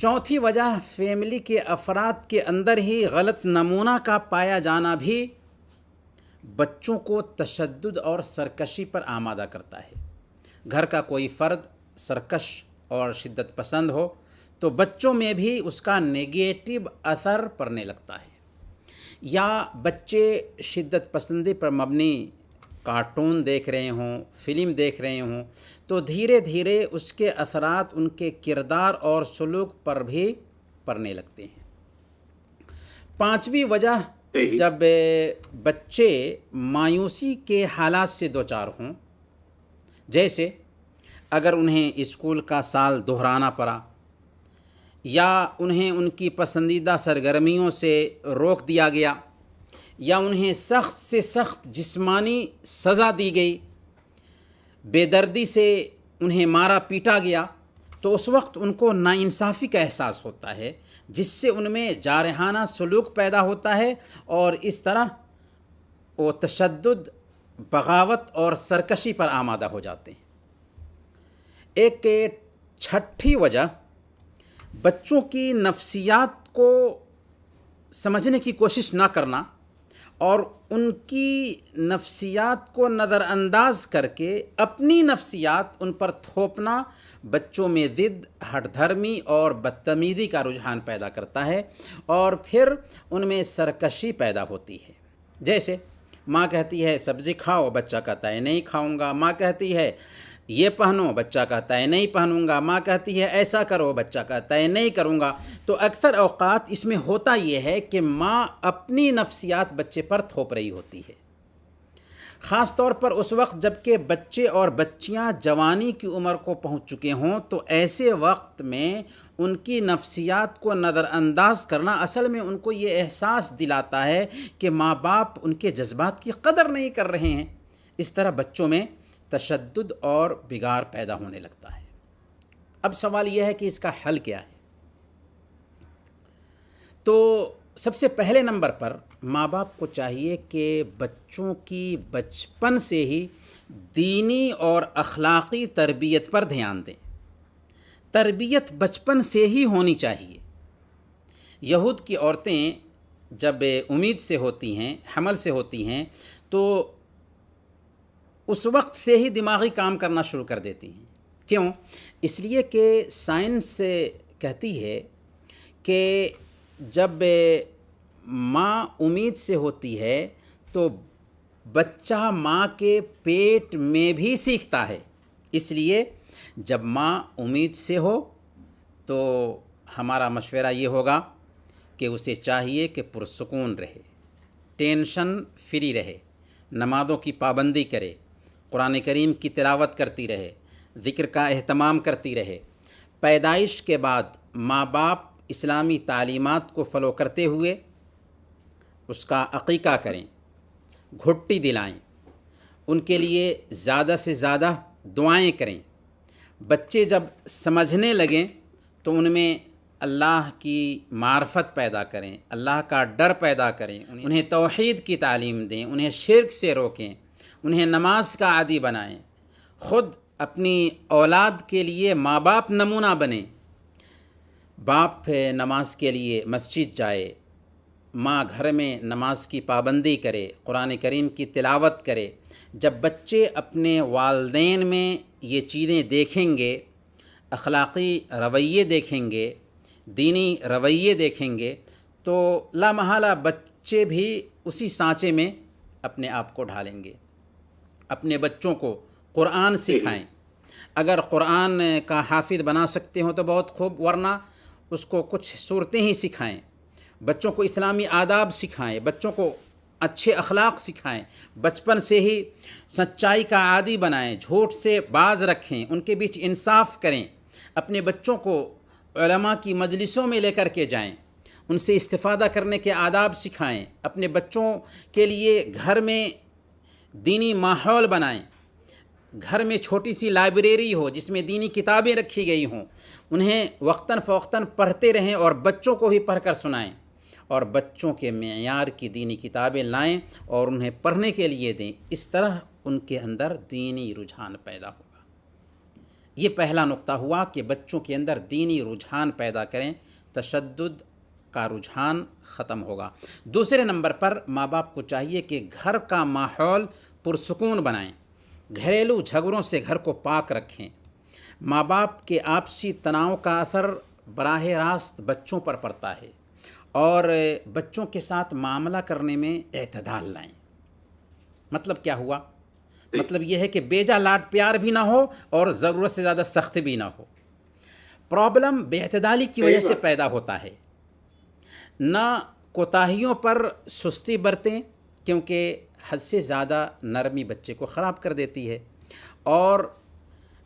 چوتھی وجہ فیملی کے افراد کے اندر ہی غلط نمونہ کا پایا جانا بھی بچوں کو تشدد اور سرکشی پر آمادہ کرتا ہے۔ گھر کا کوئی فرد سرکش اور شدت پسند ہو تو بچوں میں بھی اس کا نگیٹو اثر پڑنے لگتا ہے، یا بچے شدت پسندی پر مبنی کارٹون دیکھ رہے ہوں، فلم دیکھ رہے ہوں، تو دھیرے دھیرے اس کے اثرات ان کے کردار اور سلوک پر بھی پڑنے لگتے ہیں۔ پانچویں وجہ، جب بچے مایوسی کے حالات سے دوچار ہوں، جیسے اگر انہیں اسکول کا سال دہرانا پڑا، یا انہیں ان کی پسندیدہ سرگرمیوں سے روک دیا گیا، یا انہیں سخت سے سخت جسمانی سزا دی گئی، بے دردی سے انہیں مارا پیٹا گیا، تو اس وقت ان کو ناانصافی کا احساس ہوتا ہے، جس سے ان میں جارحانہ سلوک پیدا ہوتا ہے، اور اس طرح وہ تشدد، بغاوت اور سرکشی پر آمادہ ہو جاتے ہیں۔ ایک چھٹی وجہ، بچوں کی نفسیات کو سمجھنے کی کوشش نہ کرنا اور ان کی نفسیات کو نظر انداز کر کے اپنی نفسیات ان پر تھوپنا بچوں میں ضد، ہٹ دھرمی اور بدتمیزی کا رجحان پیدا کرتا ہے، اور پھر ان میں سرکشی پیدا ہوتی ہے۔ جیسے ماں کہتی ہے سبزی کھاؤ، بچہ کہتا ہے نہیں کھاؤں گا، ماں کہتی ہے یہ پہنو، بچہ کہتا ہے نہیں پہنوں گا، ماں کہتی ہے ایسا کرو، بچہ کہتا ہے نہیں کروں گا۔ تو اکثر اوقات اس میں ہوتا یہ ہے کہ ماں اپنی نفسیات بچے پر تھوپ رہی ہوتی ہے، خاص طور پر اس وقت جب کہ بچے اور بچیاں جوانی کی عمر کو پہنچ چکے ہوں، تو ایسے وقت میں ان کی نفسیات کو نظر انداز کرنا اصل میں ان کو یہ احساس دلاتا ہے کہ ماں باپ ان کے جذبات کی قدر نہیں کر رہے ہیں۔ اس طرح بچوں میں تشدد اور بگاڑ پیدا ہونے لگتا ہے۔ اب سوال یہ ہے کہ اس کا حل کیا ہے؟ تو سب سے پہلے نمبر پر ماں باپ کو چاہیے کہ بچوں کی بچپن سے ہی دینی اور اخلاقی تربیت پر دھیان دیں۔ تربیت بچپن سے ہی ہونی چاہیے۔ یہود کی عورتیں جب امید سے ہوتی ہیں، حمل سے ہوتی ہیں، تو اس وقت سے ہی دماغی کام کرنا شروع کر دیتی ہیں۔ کیوں؟ اس لیے کہ سائنس کہتی ہے کہ جب ماں امید سے ہوتی ہے تو بچہ ماں کے پیٹ میں بھی سیکھتا ہے۔ اس لیے جب ماں امید سے ہو تو ہمارا مشورہ یہ ہوگا کہ اسے چاہیے کہ پرسکون رہے، ٹینشن فری رہے، نمازوں کی پابندی کرے، قرآن کریم کی تلاوت کرتی رہے، ذکر کا اہتمام کرتی رہے۔ پیدائش کے بعد ماں باپ اسلامی تعلیمات کو فالو کرتے ہوئے اس کا عقیقہ کریں، گھٹی دلائیں، ان کے لیے زیادہ سے زیادہ دعائیں کریں۔ بچے جب سمجھنے لگیں تو ان میں اللہ کی معرفت پیدا کریں، اللہ کا ڈر پیدا کریں، انہیں توحید کی تعلیم دیں، انہیں شرک سے روکیں، انہیں نماز کا عادی بنائیں، خود اپنی اولاد کے لیے ماں باپ نمونہ بنیں۔ باپ نماز کے لیے مسجد جائے، ماں گھر میں نماز کی پابندی کرے، قرآن کریم کی تلاوت کرے۔ جب بچے اپنے والدین میں یہ چیزیں دیکھیں گے، اخلاقی رویے دیکھیں گے، دینی رویے دیکھیں گے، تو لا محالہ بچے بھی اسی سانچے میں اپنے آپ کو ڈھالیں گے۔ اپنے بچوں کو قرآن سکھائیں۔ اگر قرآن کا حافظ بنا سکتے ہوں تو بہت خوب، ورنہ اس کو کچھ صورتیں ہی سکھائیں۔ بچوں کو اسلامی آداب سکھائیں، بچوں کو اچھے اخلاق سکھائیں، بچپن سے ہی سچائی کا عادی بنائیں، جھوٹ سے باز رکھیں، ان کے بیچ انصاف کریں۔ اپنے بچوں کو علماء کی مجلسوں میں لے کر کے جائیں، ان سے استفادہ کرنے کے آداب سکھائیں۔ اپنے بچوں کے لیے گھر میں دینی ماحول بنائیں، گھر میں چھوٹی سی لائبریری ہو جس میں دینی کتابیں رکھی گئی ہوں، انہیں وقتاً فوقتاً پڑھتے رہیں اور بچوں کو بھی پڑھ کر سنائیں، اور بچوں کے معیار کی دینی کتابیں لائیں اور انہیں پڑھنے کے لیے دیں۔ اس طرح ان کے اندر دینی رجحان پیدا ہوگا۔ یہ پہلا نقطہ ہوا کہ بچوں کے اندر دینی رجحان پیدا کریں، تشدد کا رجحان ختم ہوگا۔ دوسرے نمبر پر ماں باپ کو چاہیے کہ گھر کا ماحول پرسکون بنائیں، گھریلو جھگڑوں سے گھر کو پاک رکھیں۔ ماں باپ کے آپسی تناؤ کا اثر براہ راست بچوں پر پڑتا ہے، اور بچوں کے ساتھ معاملہ کرنے میں اعتدال لائیں۔ مطلب کیا ہوا؟ مطلب یہ ہے کہ بیجا لاڈ پیار بھی نہ ہو اور ضرورت سے زیادہ سخت بھی نہ ہو۔ پرابلم بے اعتدالی کی وجہ سے پیدا ہوتا ہے۔ نہ کوتاہیوں پر سستی برتیں، کیونکہ حد سے زیادہ نرمی بچے کو خراب کر دیتی ہے، اور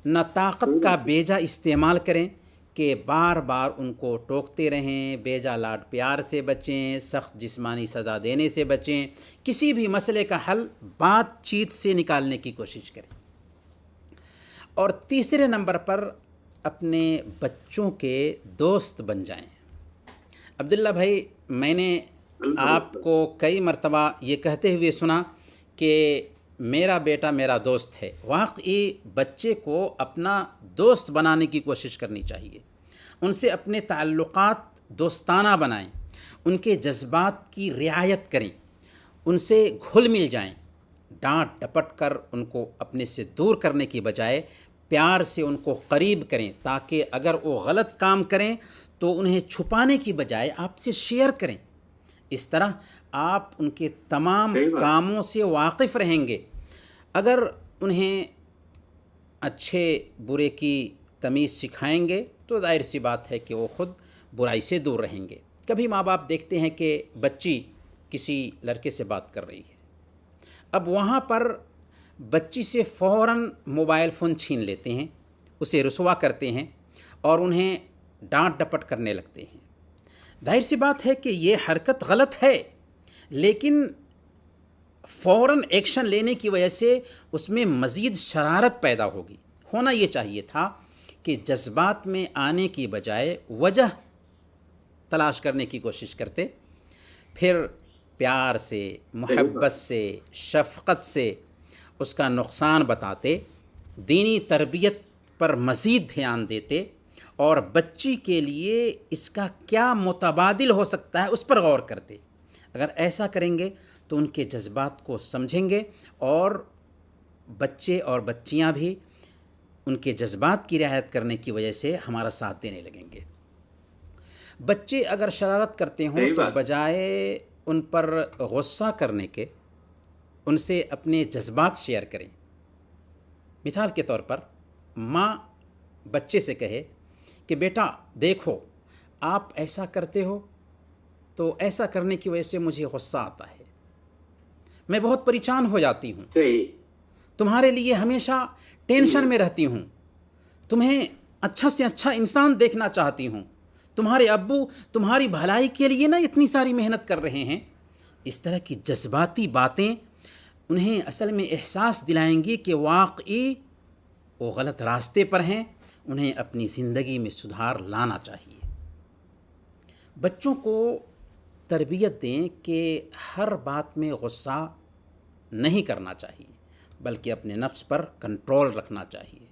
نہ طاقت کا بیجا استعمال کریں کہ بار بار ان کو ٹوکتے رہیں۔ بیجا لاڈ پیار سے بچیں، سخت جسمانی سزا دینے سے بچیں۔ کسی بھی مسئلے کا حل بات چیت سے نکالنے کی کوشش کریں۔ اور تیسرے نمبر پر اپنے بچوں کے دوست بن جائیں۔ عبداللہ بھائی، میں نے آپ کو کئی مرتبہ یہ کہتے ہوئے سنا کہ میرا بیٹا میرا دوست ہے۔ واقعی بچے کو اپنا دوست بنانے کی کوشش کرنی چاہیے، ان سے اپنے تعلقات دوستانہ بنائیں، ان کے جذبات کی رعایت کریں، ان سے گھل مل جائیں۔ ڈانٹ ڈپٹ کر ان کو اپنے سے دور کرنے کی بجائے پیار سے ان کو قریب کریں، تاکہ اگر وہ غلط کام کریں تو انہیں چھپانے کی بجائے آپ سے شیئر کریں۔ اس طرح آپ ان کے تمام کاموں سے واقف رہیں گے۔ اگر انہیں اچھے برے کی تمیز سکھائیں گے تو ظاہر سی بات ہے کہ وہ خود برائی سے دور رہیں گے۔ کبھی ماں باپ دیکھتے ہیں کہ بچی کسی لڑکے سے بات کر رہی ہے، اب وہاں پر بچی سے فوراً موبائل فون چھین لیتے ہیں، اسے رسوا کرتے ہیں اور انہیں ڈانٹ ڈپٹ کرنے لگتے ہیں۔ ظاہر سی بات ہے کہ یہ حرکت غلط ہے، لیکن فوراً ایکشن لینے کی وجہ سے اس میں مزید شرارت پیدا ہوگی۔ ہونا یہ چاہیے تھا کہ جذبات میں آنے کی بجائے وجہ تلاش کرنے کی کوشش کرتے، پھر پیار سے، محبت سے، شفقت سے اس کا نقصان بتاتے، دینی تربیت پر مزید دھیان دیتے، اور بچی کے لیے اس کا کیا متبادل ہو سکتا ہے اس پر غور کرتے۔ اگر ایسا کریں گے تو ان کے جذبات کو سمجھیں گے، اور بچے اور بچیاں بھی ان کے جذبات کی رعایت کرنے کی وجہ سے ہمارا ساتھ دینے لگیں گے۔ بچے اگر شرارت کرتے ہوں تو بجائے ان پر غصہ کرنے کے ان سے اپنے جذبات شیئر کریں۔ مثال کے طور پر ماں بچے سے کہے کہ بیٹا دیکھو، آپ ایسا کرتے ہو تو ایسا کرنے کی وجہ سے مجھے غصہ آتا ہے، میں بہت پریشان ہو جاتی ہوں، تمہارے لیے ہمیشہ ٹینشن میں رہتی ہوں، تمہیں اچھا سے اچھا انسان دیکھنا چاہتی ہوں، تمہارے ابو تمہاری بھلائی کے لیے نا اتنی ساری محنت کر رہے ہیں۔ اس طرح کی جذباتی باتیں انہیں اصل میں احساس دلائیں گی کہ واقعی وہ غلط راستے پر ہیں، انہیں اپنی زندگی میں سدھار لانا چاہیے۔ بچوں کو تربیت دیں کہ ہر بات میں غصہ نہیں کرنا چاہیے، بلکہ اپنے نفس پر کنٹرول رکھنا چاہیے،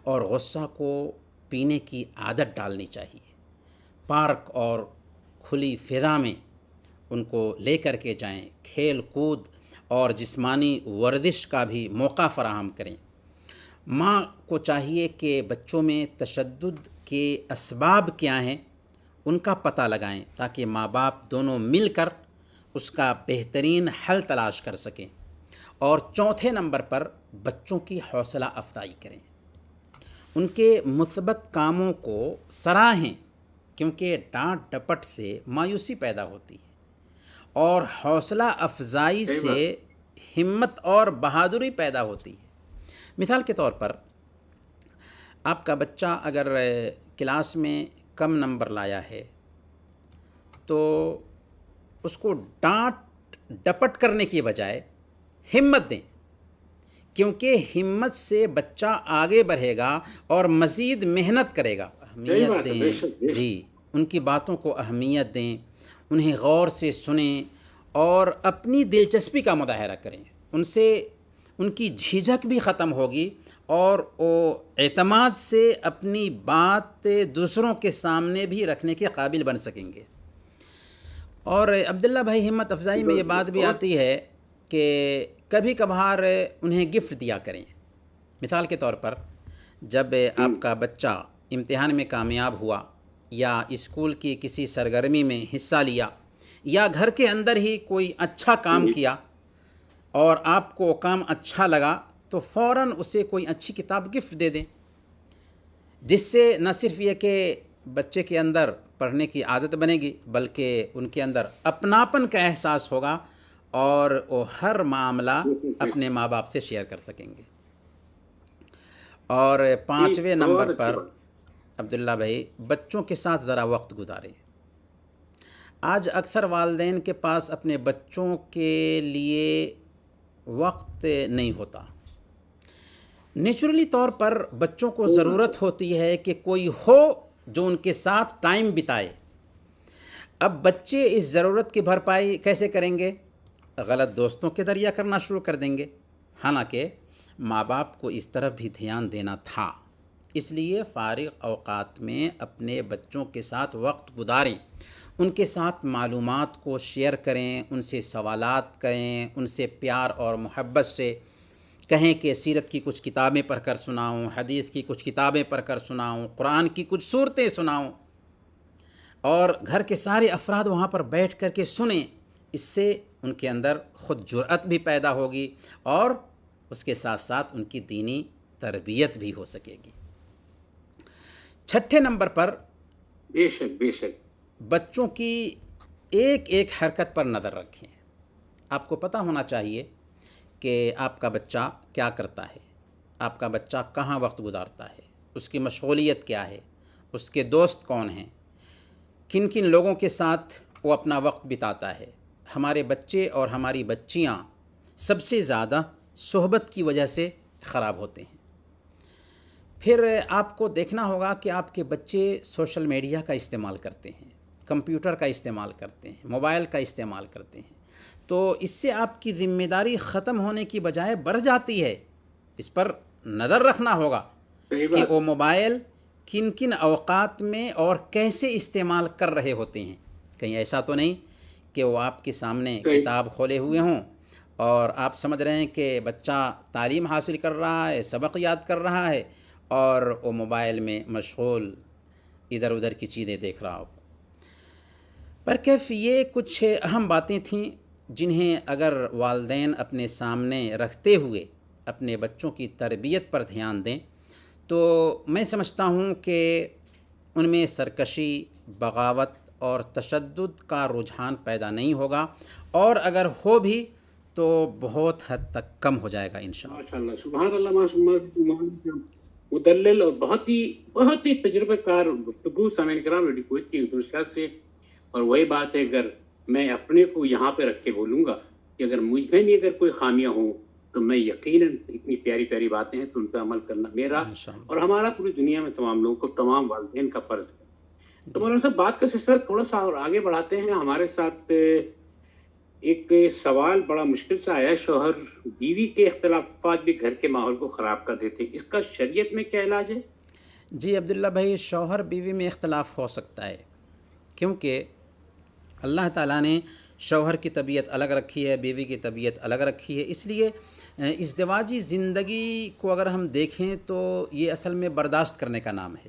اور غصہ کو پینے کی عادت ڈالنی چاہیے۔ پارک اور کھلی فضا میں ان کو لے کر کے جائیں، کھیل کود اور جسمانی ورزش کا بھی موقع فراہم کریں۔ ماں کو چاہیے کہ بچوں میں تشدد کے اسباب کیا ہیں ان کا پتہ لگائیں، تاکہ ماں باپ دونوں مل کر اس کا بہترین حل تلاش کر سکیں۔ اور چوتھے نمبر پر بچوں کی حوصلہ افزائی کریں، ان کے مثبت کاموں کو سراہیں، کیونکہ ڈانٹ ڈپٹ سے مایوسی پیدا ہوتی ہے، اور حوصلہ افزائی سے ہمت اور بہادری پیدا ہوتی ہے۔ مثال کے طور پر آپ کا بچہ اگر کلاس میں کم نمبر لایا ہے تو اس کو ڈانٹ ڈپٹ کرنے کی بجائے ہمت دیں، کیونکہ ہمت سے بچہ آگے بڑھے گا اور مزید محنت کرے گا۔ اہمیت دیں، جی، ان کی باتوں کو اہمیت دیں، انہیں غور سے سنیں اور اپنی دلچسپی کا مظاہرہ کریں۔ ان سے ان کی جھجک بھی ختم ہوگی اور وہ اعتماد سے اپنی بات دوسروں کے سامنے بھی رکھنے کے قابل بن سکیں گے۔ اور عبداللہ بھائی، ہمت افزائی میں یہ بات بھی آتی ہے کہ کبھی کبھار انہیں گفٹ دیا کریں۔ مثال کے طور پر جب آپ کا بچہ امتحان میں کامیاب ہوا، یا اسکول کی کسی سرگرمی میں حصہ لیا، یا گھر کے اندر ہی کوئی اچھا کام کیا اور آپ کو کام اچھا لگا، تو فوراً اسے کوئی اچھی کتاب گفٹ دے دیں، جس سے نہ صرف یہ کہ بچے کے اندر پڑھنے کی عادت بنے گی، بلکہ ان کے اندر اپناپن کا احساس ہوگا اور وہ ہر معاملہ اپنے ماں باپ سے شیئر کر سکیں گے۔ اور 5ویں نمبر پر عبداللہ بھائی، بچوں کے ساتھ ذرا وقت گزاریں۔ آج اکثر والدین کے پاس اپنے بچوں کے لیے وقت نہیں ہوتا۔ نیچرلی طور پر بچوں کو ضرورت ہوتی ہے کہ کوئی ہو جو ان کے ساتھ ٹائم بتائے۔ اب بچے اس ضرورت کی بھرپائی کیسے کریں گے؟ غلط دوستوں کے ذریعہ کرنا شروع کر دیں گے، حالانکہ ماں باپ کو اس طرف بھی دھیان دینا تھا۔ اس لیے فارغ اوقات میں اپنے بچوں کے ساتھ وقت گزاریں، ان کے ساتھ معلومات کو شیئر کریں، ان سے سوالات کریں، ان سے پیار اور محبت سے کہیں کہ سیرت کی کچھ کتابیں پڑھ کر سناؤں، حدیث کی کچھ کتابیں پڑھ کر سناؤں، قرآن کی کچھ صورتیں سناؤں، اور گھر کے سارے افراد وہاں پر بیٹھ کر کے سنیں۔ اس سے ان کے اندر خود جرأت بھی پیدا ہوگی اور اس کے ساتھ ساتھ ان کی دینی تربیت بھی ہو سکے گی۔ 6 نمبر پر بے شک بچوں کی ایک ایک حرکت پر نظر رکھیں۔ آپ کو پتہ ہونا چاہیے کہ آپ کا بچہ کیا کرتا ہے، آپ کا بچہ کہاں وقت گزارتا ہے، اس کی مشغولیت کیا ہے، اس کے دوست کون ہیں، کن کن لوگوں کے ساتھ وہ اپنا وقت بتاتا ہے۔ ہمارے بچے اور ہماری بچیاں سب سے زیادہ صحبت کی وجہ سے خراب ہوتے ہیں۔ پھر آپ کو دیکھنا ہوگا کہ آپ کے بچے سوشل میڈیا کا استعمال کرتے ہیں، کمپیوٹر کا استعمال کرتے ہیں، موبائل کا استعمال کرتے ہیں، تو اس سے آپ کی ذمہ داری ختم ہونے کی بجائے بڑھ جاتی ہے۔ اس پر نظر رکھنا ہوگا کہ وہ موبائل کن کن اوقات میں اور کیسے استعمال کر رہے ہوتے ہیں۔ کہیں ایسا تو نہیں کہ وہ آپ کے سامنے کتاب کھولے ہوئے ہوں اور آپ سمجھ رہے ہیں کہ بچہ تعلیم حاصل کر رہا ہے، سبق یاد کر رہا ہے، اور وہ موبائل میں مشغول ادھر ادھر کی چیزیں دیکھ رہا ہو۔ پر کیف یہ کچھ اہم باتیں تھیں جنہیں اگر والدین اپنے سامنے رکھتے ہوئے اپنے بچوں کی تربیت پر دھیان دیں تو میں سمجھتا ہوں کہ ان میں سرکشی، بغاوت اور تشدد کا رجحان پیدا نہیں ہوگا، اور اگر ہو بھی تو بہت حد تک کم ہو جائے گا انشاءاللہ۔ ماشاءاللہ، سبحان اللہ، ماشاءاللہ، مدلل اور بہت ہی تجربہ کار گفتگو سامعین کرام ریڈیو کویت کی درشات سے۔ اور وہی بات ہے، اگر میں اپنے کو یہاں پہ رکھ کے بولوں گا کہ اگر مجھ میں بھی اگر کوئی خامیاں ہوں تو میں یقیناً اتنی پیاری پیاری باتیں ہیں تو ان پہ عمل کرنا میرا اور ہمارا پوری دنیا میں تمام لوگوں کو، تمام والدین کا فرض ہے۔ تو مولانا صاحب، بات کا سلسلہ تھوڑا سا اور آگے بڑھاتے ہیں۔ ہمارے ساتھ ایک سوال بڑا مشکل سے آیا ہے، شوہر بیوی کے اختلافات بھی گھر کے ماحول کو خراب کر دیتے ہیں، اس کا شریعت میں کیا علاج ہے؟ جی عبداللہ بھائی، شوہر بیوی میں اختلاف ہو سکتا ہے، کیونکہ اللہ تعالیٰ نے شوہر کی طبیعت الگ رکھی ہے، بیوی کی طبیعت الگ رکھی ہے۔ اس لیے ازدواجی زندگی کو اگر ہم دیکھیں تو یہ اصل میں برداشت کرنے کا نام ہے۔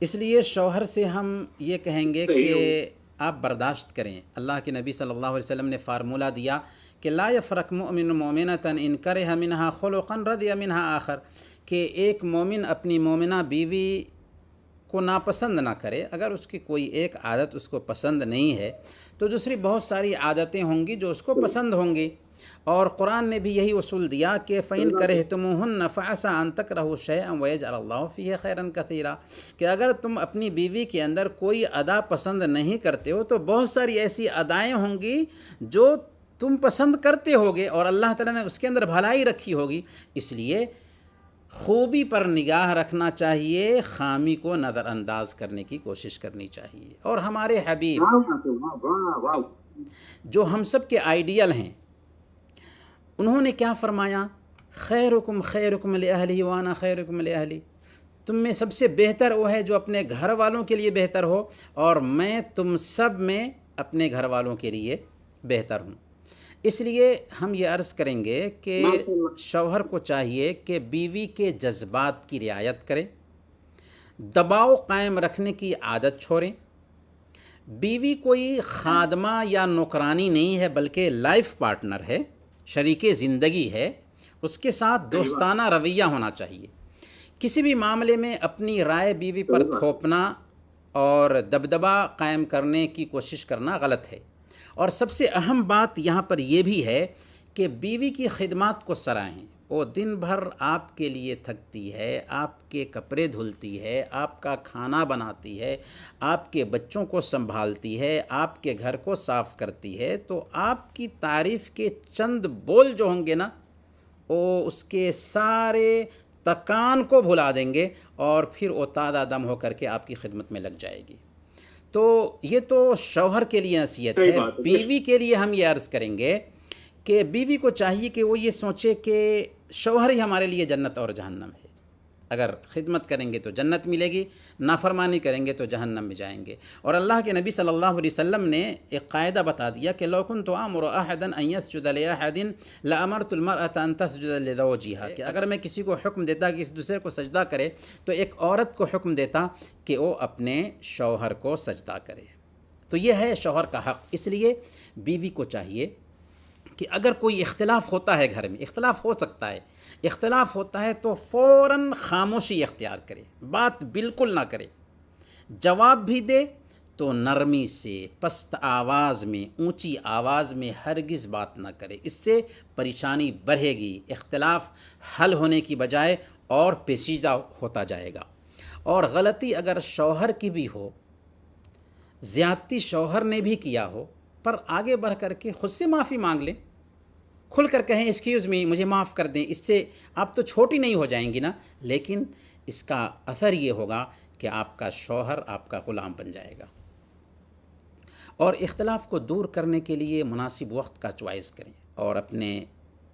اس لیے شوہر سے ہم یہ کہیں گے کہ آپ برداشت کریں۔ اللہ کے نبی صلی اللہ علیہ وسلم نے فارمولہ دیا کہ لا یفرق مؤمن مؤمنۃ ان کرہ منہا خلقا رضی منہا آخر، کہ ایک مومن اپنی مومنہ بیوی کو ناپسند نہ کرے۔ اگر اس کی کوئی ایک عادت اس کو پسند نہیں ہے تو دوسری بہت ساری عادتیں ہوں گی جو اس کو پسند ہوں گی۔ اور قرآن نے بھی یہی اصول دیا کہ فَإِن كَرِهْتُمُوهُنَّ فَعَسَىٰ أَن تَكْرَهُوا شَيْئًا وَيَجْعَلَ اللَّهُ فِيهِ خَيْرًا كَثِيرًا، کہ اگر تم اپنی بیوی کے اندر کوئی ادا پسند نہیں کرتے ہو تو بہت ساری ایسی ادائیں ہوں گی جو تم پسند کرتے ہوگے اور اللہ تعالیٰ نے اس کے اندر بھلائی رکھی ہوگی۔ اس لیے خوبی پر نگاہ رکھنا چاہیے، خامی کو نظر انداز کرنے کی کوشش کرنی چاہیے۔ اور ہمارے حبیب جو ہم سب کے آئیڈیل ہیں، انہوں نے کیا فرمایا خیرکم خیرکم لأہلہ وانا خیرکم لأہلی، تم میں سب سے بہتر وہ ہے جو اپنے گھر والوں کے لیے بہتر ہو، اور میں تم سب میں اپنے گھر والوں کے لیے بہتر ہوں۔ اس لیے ہم یہ عرض کریں گے کہ ماشاء اللہ۔ شوہر کو چاہیے کہ بیوی کے جذبات کی رعایت کرے، دباؤ قائم رکھنے کی عادت چھوڑیں۔ بیوی کوئی خادمہ یا نوکرانی نہیں ہے، بلکہ لائف پارٹنر ہے، شریک زندگی ہے، اس کے ساتھ دوستانہ رویہ ہونا چاہیے۔ کسی بھی معاملے میں اپنی رائے بیوی پر تھوپنا اور دبدبا قائم کرنے کی کوشش کرنا غلط ہے۔ اور سب سے اہم بات یہاں پر یہ بھی ہے کہ بیوی کی خدمات کو سراہیں۔ وہ دن بھر آپ کے لیے تھکتی ہے، آپ کے کپڑے دھلتی ہے، آپ کا کھانا بناتی ہے، آپ کے بچوں کو سنبھالتی ہے، آپ کے گھر کو صاف کرتی ہے، تو آپ کی تعریف کے چند بول جو ہوں گے نا، وہ اس کے سارے تکان کو بھلا دیں گے، اور پھر وہ تازہ دم ہو کر کے آپ کی خدمت میں لگ جائے گی۔ تو یہ تو شوہر کے لیے نصیحت ہے۔ بیوی کے لیے ہم یہ عرض کریں گے کہ بیوی کو چاہیے کہ وہ یہ سوچے کہ شوہر ہی ہمارے لیے جنت اور جہنم ہے۔ اگر خدمت کریں گے تو جنت ملے گی، نافرمانی کریں گے تو جہنم میں جائیں گے۔ اور اللہ کے نبی صلی اللہ علیہ وسلم نے ایک قاعدہ بتا دیا کہ لو كنت آمر احدا ان يسجد لاحد لامرت المرأة ان تسجد لزوجها، کہ اگر میں کسی کو حکم دیتا کہ کسی دوسرے کو سجدہ کرے تو ایک عورت کو حکم دیتا کہ وہ اپنے شوہر کو سجدہ کرے۔ تو یہ ہے شوہر کا حق۔ اس لیے بیوی کو چاہیے کہ اگر کوئی اختلاف ہوتا ہے گھر میں، اختلاف ہو سکتا ہے، اختلاف ہوتا ہے تو فوراً خاموشی اختیار کرے، بات بالکل نہ کرے، جواب بھی دے تو نرمی سے، پست آواز میں، اونچی آواز میں ہرگز بات نہ کرے۔ اس سے پریشانی بڑھے گی، اختلاف حل ہونے کی بجائے اور پیچیدہ ہوتا جائے گا۔ اور غلطی اگر شوہر کی بھی ہو، زیادتی شوہر نے بھی کیا ہو، پر آگے بڑھ کر کے خود سے معافی مانگ لیں، کھل کر کہیں ایکسکیوز می، مجھے معاف کر دیں۔ اس سے آپ تو چھوٹی نہیں ہو جائیں گی نا، لیکن اس کا اثر یہ ہوگا کہ آپ کا شوہر آپ کا غلام بن جائے گا۔ اور اختلاف کو دور کرنے کے لیے مناسب وقت کا چوائس کریں، اور اپنے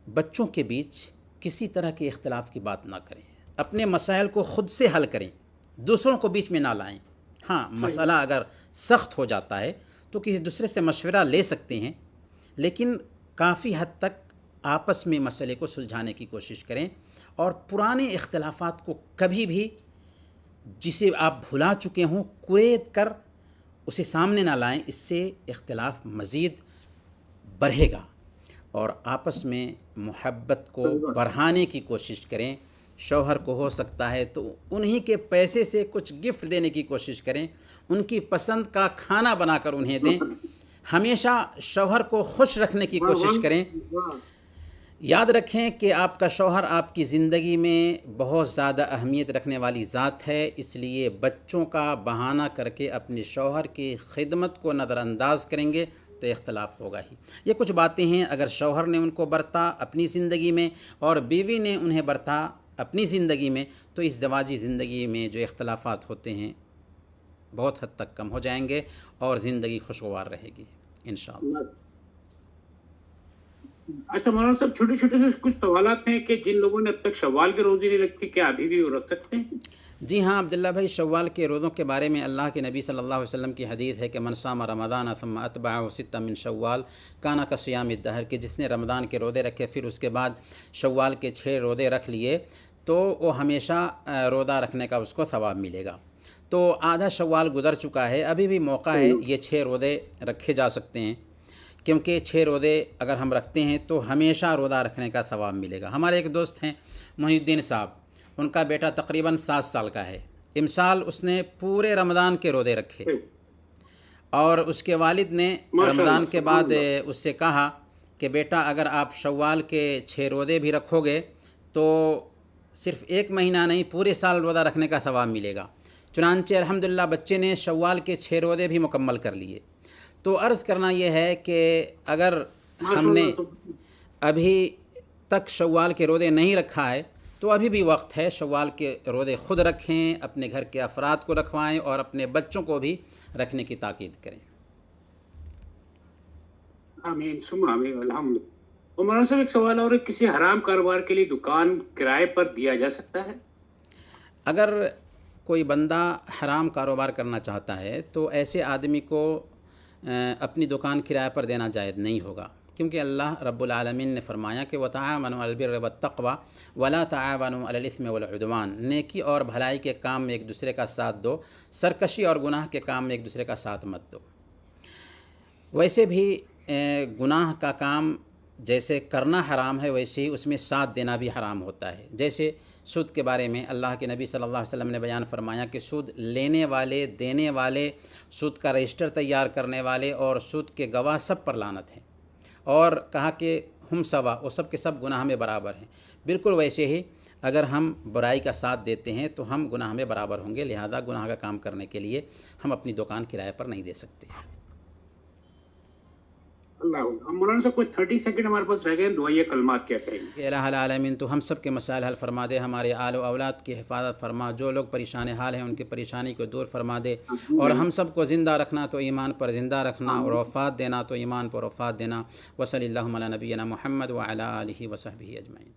بچوں کے بیچ کسی طرح کے اختلاف کی بات نہ کریں۔ اپنے مسائل کو خود سے حل کریں، دوسروں کو بیچ میں نہ لائیں۔ ہاں، مسئلہ اگر سخت ہو جاتا ہے تو کسی دوسرے سے مشورہ لے سکتے ہیں، لیکن کافی حد تک آپس میں مسئلے کو سلجھانے کی کوشش کریں، اور پرانے اختلافات کو کبھی بھی جسے آپ بھلا چکے ہوں کریت کر اسے سامنے نہ لائیں۔ اس سے اختلاف مزید بڑھے گا، اور آپس میں محبت کو بڑھانے کی کوشش کریں۔ شوہر کو ہو سکتا ہے تو انہی کے پیسے سے کچھ گفٹ دینے کی کوشش کریں، ان کی پسند کا کھانا بنا کر انہیں دیں، ہمیشہ شوہر کو خوش رکھنے کی کوشش کریں۔ یاد رکھیں کہ آپ کا شوہر آپ کی زندگی میں بہت زیادہ اہمیت رکھنے والی ذات ہے، اس لیے بچوں کا بہانہ کر کے اپنے شوہر کی خدمت کو نظر انداز کریں گے تو اختلاف ہوگا ہی۔ یہ کچھ باتیں ہیں، اگر شوہر نے ان کو برتا اپنی زندگی میں اور بیوی نے انہیں برتا اپنی زندگی میں، تو اس زواجی زندگی میں جو اختلافات ہوتے ہیں بہت حد تک کم ہو جائیں گے، اور زندگی خوشگوار رہے گی انشاءاللہ۔ اچھا مولانا صاحب، چھوٹے چھوٹے سے کچھ سوالات ہیں کہ جن لوگوں نے اب تک شوال کے روزے نہیں رکھے، کیا ابھی بھی وہ رکھ سکتے ہیں؟ جی ہاں عبداللہ بھائی، شوال کے روزوں کے بارے میں اللہ کے نبی صلی اللہ علیہ وسلم کی حدیث ہے کہ من صام رمضان ثم اتبعہ ستہ من شوال کانا کصیام الدہر، کہ جس نے رمضان کے روزے رکھے پھر اس کے بعد شوال کے 6 روزے رکھ لیے تو وہ ہمیشہ روزہ رکھنے کا اس کو ثواب ملے گا۔ تو آدھا شوال گزر چکا ہے، ابھی بھی موقع ہے، یہ 6 روزے رکھے جا سکتے ہیں، کیونکہ 6 روزے اگر ہم رکھتے ہیں تو ہمیشہ روزہ رکھنے کا ثواب ملے گا۔ ہمارے ایک دوست ہیں محی الدین صاحب، ان کا بیٹا تقریباً 7 سال کا ہے، امسال اس نے پورے رمضان کے روزے رکھے، اور اس کے والد نے رمضان کے بعد اس سے کہا کہ بیٹا اگر آپ شوال کے 6 روزے بھی رکھو گے تو صرف 1 مہینہ نہیں پورے سال روزہ رکھنے کا ثواب ملے گا۔ چنانچہ الحمدللہ بچے نے شوال کے 6 روزے بھی مکمل کر لیے۔ تو عرض کرنا یہ ہے کہ اگر ہم نے ابھی تک شوال کے روزے نہیں رکھا ہے تو ابھی بھی وقت ہے، شوال کے روزے خود رکھیں، اپنے گھر کے افراد کو رکھوائیں، اور اپنے بچوں کو بھی رکھنے کی تاکید کریں۔ آمین ثم آمین، الحمد۔ اور مولانا صاحب ایک سوال اور ہے، کسی حرام کاروبار کے لیے دکان کرائے پر دیا جا سکتا ہے؟ اگر کوئی بندہ حرام کاروبار کرنا چاہتا ہے تو ایسے آدمی کو اپنی دکان کرائے پر دینا جائز نہیں ہوگا، کیونکہ اللہ رب العالمین نے فرمایا کہ وَتَعَاوَنُوا عَلَى الْبِرِّ وَالتَّقْوَى وَلَا تَعَاوَنُوا عَلَى الْإِثْمِ وَالْعُدْوَانِ، نیکی اور بھلائی کے کام میں ایک دوسرے کا ساتھ دو، سرکشی اور گناہ کے کام میں ایک دوسرے کا ساتھ مت دو۔ ویسے بھی گناہ کا کام جیسے کرنا حرام ہے، ویسے ہی اس میں ساتھ دینا بھی حرام ہوتا ہے۔ جیسے سود کے بارے میں اللہ کے نبی صلی اللہ علیہ وسلم نے بیان فرمایا کہ سود لینے والے، دینے والے، سود کا رجسٹر تیار کرنے والے اور سود کے گواہ سب پر لعنت ہے، اور کہا کہ ہم سوا، وہ سب کے سب گناہ میں برابر ہیں۔ بالکل ویسے ہی اگر ہم برائی کا ساتھ دیتے ہیں تو ہم گناہ میں برابر ہوں گے، لہذا گناہ کا کام کرنے کے لیے ہم اپنی دکان کرائے پر نہیں دے سکتے۔ اللہ مولانا صاحب کوئی 30 سیکنڈ ہمارے پاس رہ گئے، دعائیہ کلمات کیا کہیں گے؟ کہ الہ العالمین تو ہم سب کے مسائل حل فرما دے، ہمارے آل و اولاد کی حفاظت فرما، جو لوگ پریشان حال ہیں ان کی پریشانی کو دور فرما دے، اور ہم سب کو زندہ رکھنا تو ایمان پر زندہ رکھنا، اور وفات دینا تو ایمان پر وفات دینا۔ وصلی اللہم علی نبینا محمد وعلی آلہ وصحبہ اجمعین۔